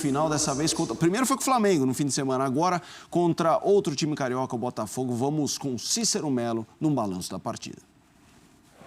Final dessa vez contra... Primeiro foi com o Flamengo no fim de semana, agora contra outro time carioca, o Botafogo. Vamos com Cícero Melo num balanço da partida.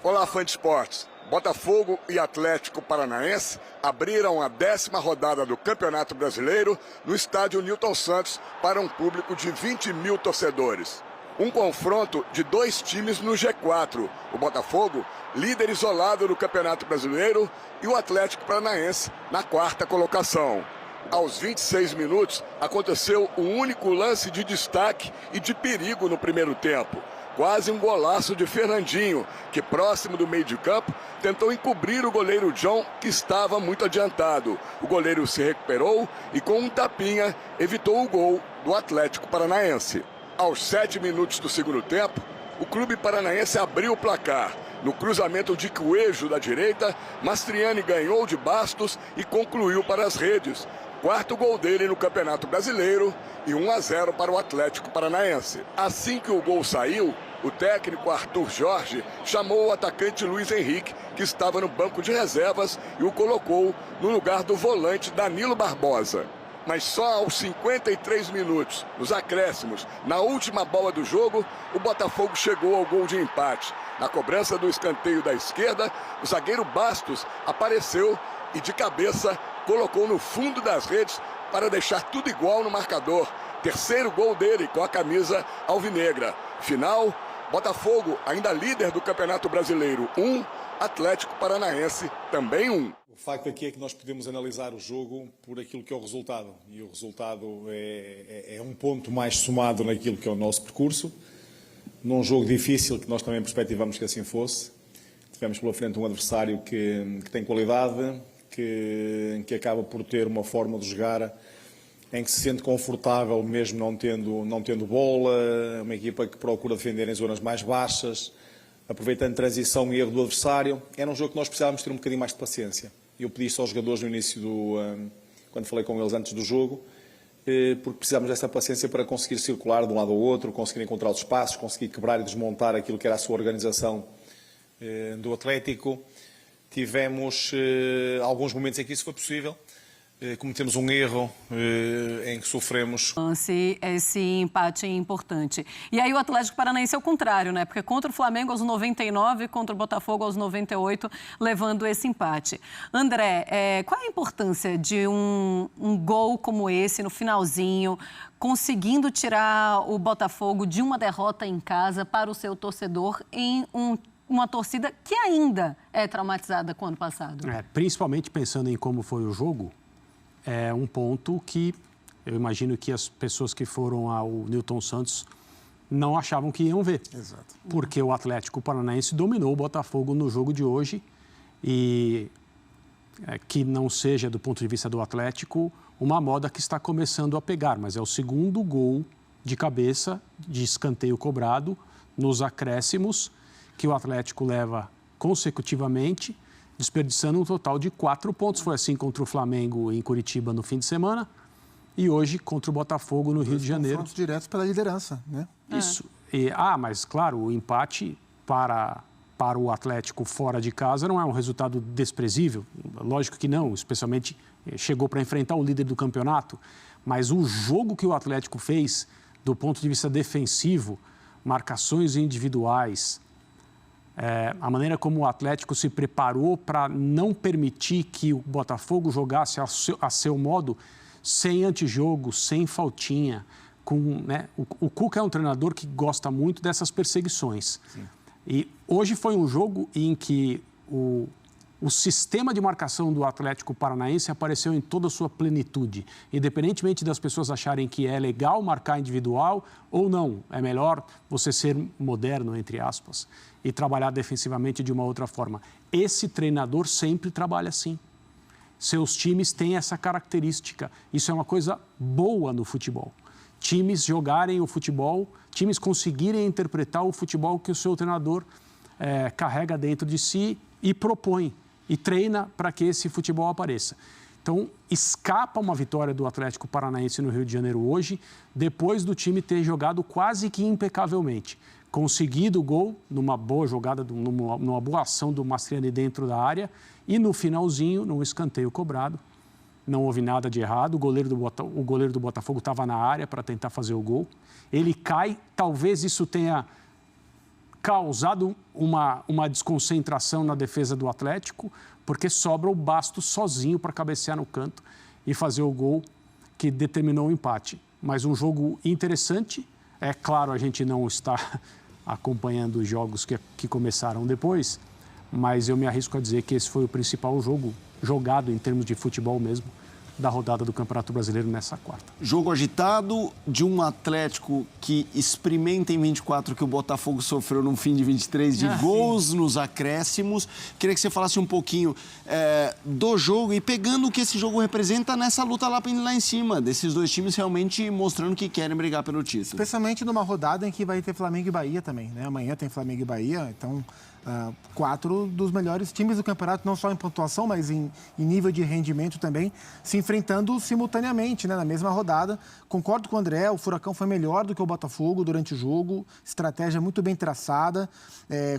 Olá, fã de esportes. Botafogo e Atlético Paranaense abriram a 10ª rodada do Campeonato Brasileiro no estádio Newton Santos para um público de 20 mil torcedores. Um confronto de dois times no G4, o Botafogo, líder isolado do Campeonato Brasileiro, e o Atlético Paranaense na 4ª colocação. Aos 26 minutos, aconteceu um único lance de destaque e de perigo no primeiro tempo. Quase um golaço de Fernandinho, que próximo do meio de campo, tentou encobrir o goleiro John, que estava muito adiantado. O goleiro se recuperou e com um tapinha evitou o gol do Atlético Paranaense. Aos 7 minutos do segundo tempo, o clube paranaense abriu o placar. No cruzamento de Coelho da direita, Mastriani ganhou de Bastos e concluiu para as redes. 4º gol dele no Campeonato Brasileiro e 1-0 para o Atlético Paranaense. Assim que o gol saiu, o técnico Arthur Jorge chamou o atacante Luiz Henrique, que estava no banco de reservas, e o colocou no lugar do volante Danilo Barbosa. Mas só aos 53 minutos, nos acréscimos, na última bola do jogo, o Botafogo chegou ao gol de empate. Na cobrança do escanteio da esquerda, o zagueiro Bastos apareceu e de cabeça colocou no fundo das redes para deixar tudo igual no marcador. Terceiro gol dele com a camisa alvinegra. Final, Botafogo, ainda líder do Campeonato Brasileiro, 1, Atlético Paranaense, também 1. O facto aqui é que nós podemos analisar o jogo por aquilo que é o resultado. E o resultado é um ponto mais somado naquilo que é o nosso percurso. Num jogo difícil, que nós também perspectivamos que assim fosse. Tivemos pela frente um adversário que tem qualidade, que acaba por ter uma forma de jogar em que se sente confortável mesmo não tendo bola, uma equipa que procura defender em zonas mais baixas, aproveitando transição e erro do adversário. Era um jogo que nós precisávamos ter um bocadinho mais de paciência. Eu pedi isso aos jogadores no início quando falei com eles antes do jogo, porque precisávamos dessa paciência para conseguir circular de um lado ao outro, conseguir encontrar os espaços, conseguir quebrar e desmontar aquilo que era a sua organização do Atlético. Tivemos alguns momentos em que isso foi possível. Cometemos um erro em que sofremos. Esse empate importante. E aí o Atlético Paranaense é o contrário, né? Porque contra o Flamengo aos 99, contra o Botafogo aos 98, levando esse empate. André, qual a importância de um gol como esse no finalzinho, conseguindo tirar o Botafogo de uma derrota em casa para o seu torcedor em uma torcida que ainda é traumatizada com o ano passado? Principalmente pensando em como foi o jogo, é um ponto que eu imagino que as pessoas que foram ao Newton Santos não achavam que iam ver. Exato. Porque o Atlético Paranaense dominou o Botafogo no jogo de hoje e que não seja, do ponto de vista do Atlético, uma moda que está começando a pegar, mas é o segundo gol de cabeça, de escanteio cobrado, nos acréscimos, que o Atlético leva consecutivamente, desperdiçando um total de 4 pontos. Foi assim contra o Flamengo em Curitiba no fim de semana e hoje contra o Botafogo no Rio de Janeiro. Confrontos diretos pela liderança, né? Isso. Mas claro, o empate para o Atlético fora de casa não é um resultado desprezível. Lógico que não, especialmente chegou para enfrentar o líder do campeonato. Mas o jogo que o Atlético fez, do ponto de vista defensivo, marcações individuais, a maneira como o Atlético se preparou para não permitir que o Botafogo jogasse a seu modo, sem antijogo, sem faltinha. O Cuca é um treinador que gosta muito dessas perseguições. Sim. E hoje foi um jogo em que o sistema de marcação do Atlético Paranaense apareceu em toda a sua plenitude. Independentemente das pessoas acharem que é legal marcar individual ou não, é melhor você ser moderno, entre aspas, e trabalhar defensivamente de uma outra forma. Esse treinador sempre trabalha assim. Seus times têm essa característica. Isso é uma coisa boa no futebol. Times jogarem o futebol, times conseguirem interpretar o futebol que o seu treinador carrega dentro de si e propõe, e treina para que esse futebol apareça. Então, escapa uma vitória do Atlético Paranaense no Rio de Janeiro hoje, depois do time ter jogado quase que impecavelmente. Conseguido o gol numa boa jogada, numa boa ação do Mastriani dentro da área e no finalzinho, num escanteio cobrado, não houve nada de errado. O goleiro do Botafogo estava na área para tentar fazer o gol. Ele cai, talvez isso tenha causado uma desconcentração na defesa do Atlético, porque sobra o Bastos sozinho para cabecear no canto e fazer o gol que determinou o empate. Mas um jogo interessante. É claro, a gente não está acompanhando os jogos que começaram depois, mas eu me arrisco a dizer que esse foi o principal jogo jogado em termos de futebol mesmo da rodada do Campeonato Brasileiro nessa quarta. Jogo agitado de um Atlético que experimenta em 24 que o Botafogo sofreu no fim de 23 de gols nos acréscimos. Queria que você falasse um pouquinho do jogo e pegando o que esse jogo representa nessa luta lá em cima, desses dois times realmente mostrando que querem brigar pelo título. Especialmente numa rodada em que vai ter Flamengo e Bahia também, né? Amanhã tem Flamengo e Bahia, então 4 dos melhores times do campeonato, não só em pontuação, mas em nível de rendimento também, se enfrentando simultaneamente, né, na mesma rodada. Concordo com o André, o Furacão foi melhor do que o Botafogo durante o jogo, estratégia muito bem traçada,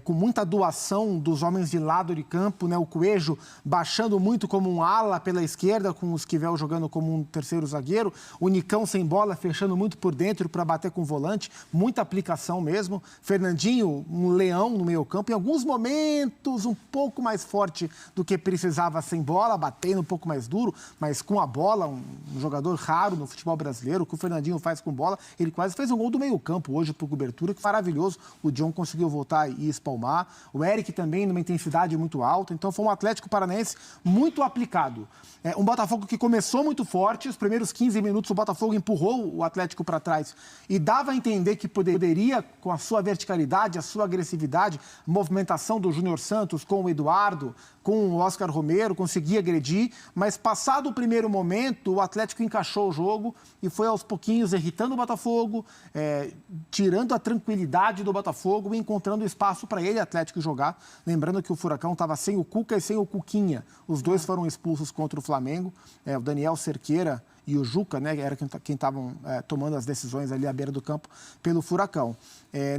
com muita doação dos homens de lado de campo, né, o Coelho baixando muito como um ala pela esquerda, com o Esquivel jogando como um terceiro zagueiro, o Nicão sem bola, fechando muito por dentro para bater com o volante, muita aplicação mesmo, Fernandinho, um leão no meio campo, em alguns momentos um pouco mais forte do que precisava sem bola, batendo um pouco mais duro, mas com a bola, um jogador raro no futebol brasileiro, o que o Fernandinho faz com bola, ele quase fez um gol do meio campo hoje por cobertura, que maravilhoso, o John conseguiu voltar e espalmar, o Eric também numa intensidade muito alta, então foi um Atlético Paranaense muito aplicado. Um Botafogo que começou muito forte, os primeiros 15 minutos o Botafogo empurrou o Atlético para trás e dava a entender que poderia, com a sua verticalidade, a sua agressividade, movimentação do Júnior Santos com o Eduardo, com o Oscar Romero, conseguia agredir, mas passado o primeiro momento, o Atlético encaixou o jogo e foi aos pouquinhos irritando o Botafogo, tirando a tranquilidade do Botafogo e encontrando espaço para ele, Atlético, jogar. Lembrando que o Furacão estava sem o Cuca e sem o Cuquinha. Os dois foram expulsos contra o Flamengo, o Daniel Cerqueira e o Juca, né, era quem estavam tomando as decisões ali à beira do campo pelo Furacão.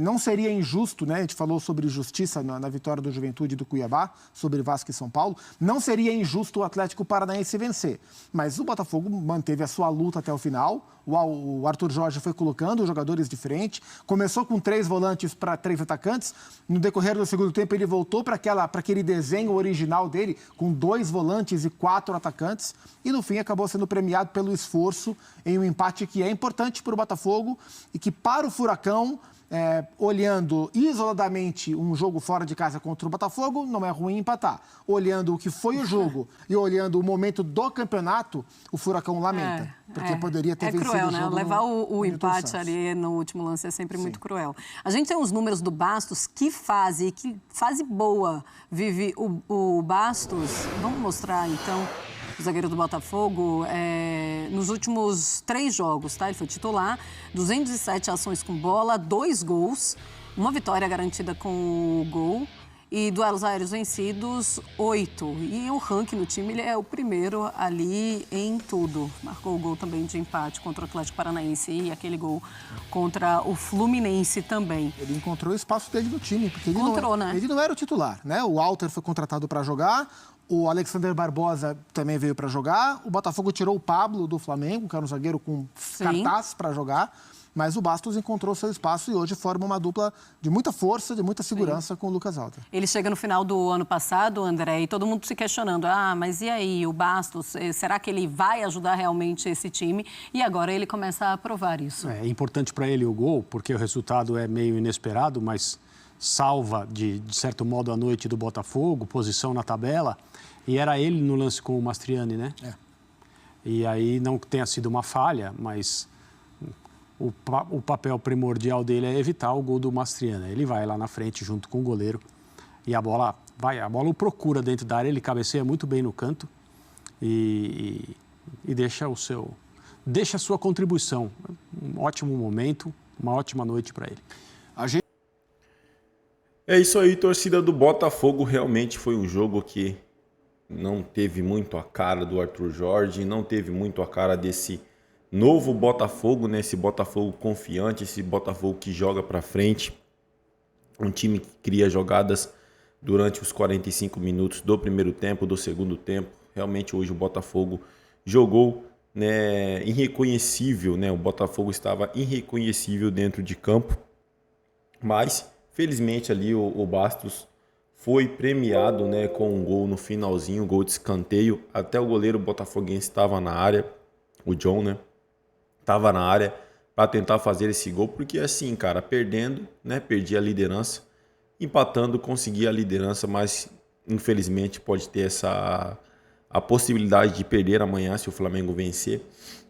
Não seria injusto, né, a gente falou sobre justiça na vitória do Juventude e do Cuiabá, sobre Vasco e São Paulo, não seria injusto o Atlético Paranaense vencer, mas o Botafogo manteve a sua luta até o final, o Arthur Jorge foi colocando os jogadores de frente, começou com 3 volantes para 3 atacantes, no decorrer do segundo tempo ele voltou para aquele desenho original dele, com 2 volantes e 4 atacantes, e no fim acabou sendo premiado pelo esforço em um empate que é importante para o Botafogo e que para o Furacão, olhando isoladamente um jogo fora de casa contra o Botafogo, não é ruim empatar. Olhando o que foi o jogo e olhando o momento do campeonato, o Furacão lamenta. Porque poderia ter vencido cruel, o jogo. Né? Levar o empate ali no último lance é sempre muito cruel. A gente tem uns números do Bastos, que fase boa vive o Bastos. Vamos mostrar, então, o zagueiro do Botafogo, nos últimos 3 jogos, tá? Ele foi titular, 207 ações com bola, 2 gols, uma vitória garantida com o gol e duelos aéreos vencidos, 8. E o ranking no time, ele é o primeiro ali em tudo. Marcou o gol também de empate contra o Atlético Paranaense e aquele gol contra o Fluminense também. Ele encontrou o espaço dele no time, porque ele ele não era o titular, né? O Walter foi contratado para jogar, o Alexander Barbosa também veio para jogar, o Botafogo tirou o Pablo do Flamengo, que era um zagueiro com cartaz para jogar, mas o Bastos encontrou seu espaço e hoje forma uma dupla de muita força, de muita segurança com o Lucas Alter. Ele chega no final do ano passado, André, e todo mundo se questionando, mas e aí, o Bastos, será que ele vai ajudar realmente esse time? E agora ele começa a provar isso. É importante para ele o gol, porque o resultado é meio inesperado, mas salva, de certo modo, a noite do Botafogo, posição na tabela, e era ele no lance com o Mastriani, né? E aí não tenha sido uma falha, mas o papel primordial dele é evitar o gol do Mastriani. Ele vai lá na frente junto com o goleiro e a bola o procura dentro da área, ele cabeceia muito bem no canto e deixa a sua contribuição. Um ótimo momento, uma ótima noite para ele. É isso aí, torcida do Botafogo. Realmente foi um jogo que não teve muito a cara do Arthur Jorge, não teve muito a cara desse novo Botafogo, né? Esse Botafogo confiante, esse Botafogo que joga para frente. Um time que cria jogadas durante os 45 minutos do primeiro tempo, do segundo tempo. Realmente hoje o Botafogo jogou, né, irreconhecível, né? O Botafogo estava irreconhecível dentro de campo, mas felizmente ali o Bastos foi premiado, né, com um gol no finalzinho, um gol de escanteio. Até o goleiro botafoguense estava na área, o John, né, estava na área para tentar fazer esse gol, porque assim, cara, perdendo, né, perdi a liderança, empatando, consegui a liderança, mas infelizmente pode ter a possibilidade de perder amanhã se o Flamengo vencer.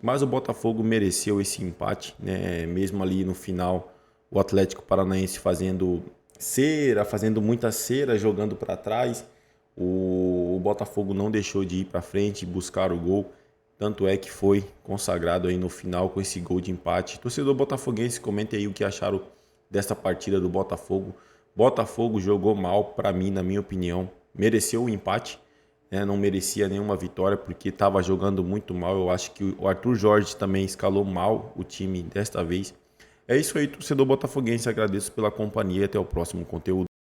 Mas o Botafogo mereceu esse empate, né, mesmo ali no final, o Atlético Paranaense fazendo muita cera, jogando para trás. O Botafogo não deixou de ir para frente e buscar o gol. Tanto é que foi consagrado aí no final com esse gol de empate. Torcedor botafoguense, comente aí o que acharam dessa partida do Botafogo. Botafogo jogou mal, para mim, na minha opinião. Mereceu o empate, né? Não merecia nenhuma vitória porque estava jogando muito mal. Eu acho que o Arthur Jorge também escalou mal o time desta vez. É isso aí, torcedor botafoguense. Agradeço pela companhia. Até o próximo conteúdo.